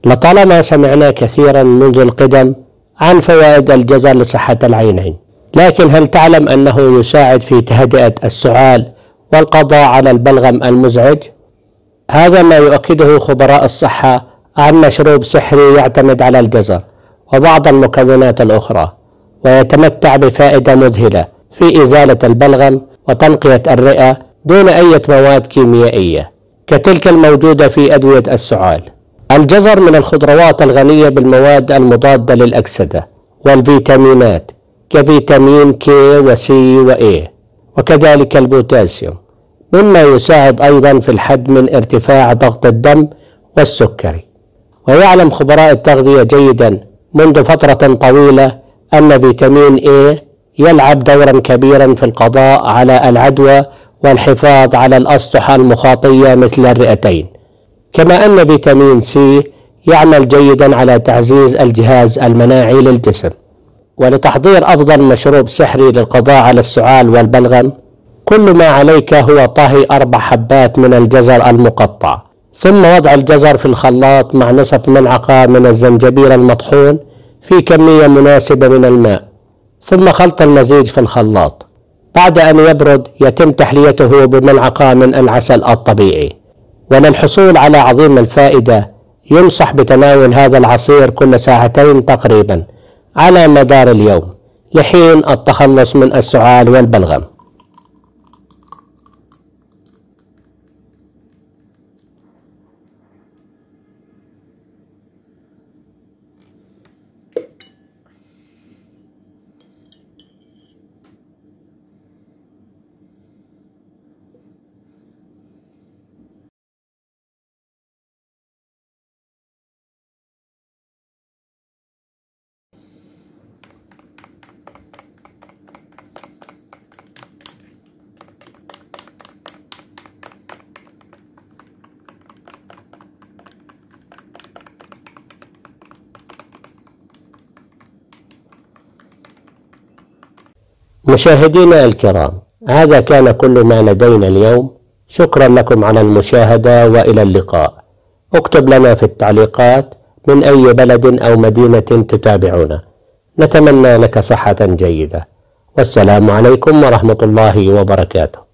لطالما سمعنا كثيرا منذ القدم عن فوائد الجزر لصحة العينين، لكن هل تعلم أنه يساعد في تهدئة السعال والقضاء على البلغم المزعج؟ هذا ما يؤكده خبراء الصحة عن مشروب سحري يعتمد على الجزر وبعض المكونات الأخرى، ويتمتع بفائدة مذهلة في إزالة البلغم وتنقية الرئة دون أي مواد كيميائية كتلك الموجودة في أدوية السعال. الجزر من الخضروات الغنية بالمواد المضادة للأكسدة والفيتامينات كفيتامين كي وسي وإي، وكذلك البوتاسيوم، مما يساعد أيضا في الحد من ارتفاع ضغط الدم والسكري. ويعلم خبراء التغذية جيدا منذ فترة طويلة أن فيتامين إي يلعب دورا كبيرا في القضاء على العدوى والحفاظ على الأسطح المخاطية مثل الرئتين، كما أن فيتامين سي يعمل جيدا على تعزيز الجهاز المناعي للجسم. ولتحضير أفضل مشروب سحري للقضاء على السعال والبلغم، كل ما عليك هو طهي 4 حبات من الجزر المقطع، ثم وضع الجزر في الخلاط مع نصف ملعقة من الزنجبيل المطحون في كمية مناسبة من الماء، ثم خلط المزيج في الخلاط. بعد أن يبرد يتم تحليته بملعقة من العسل الطبيعي. وللحصول على عظيم الفائدة ينصح بتناول هذا العصير كل 2 ساعة تقريبا على مدار اليوم لحين التخلص من السعال والبلغم. مشاهدينا الكرام، هذا كان كل ما لدينا اليوم. شكرا لكم على المشاهدة وإلى اللقاء. اكتب لنا في التعليقات من أي بلد أو مدينة تتابعنا. نتمنى لك صحة جيدة، والسلام عليكم ورحمة الله وبركاته.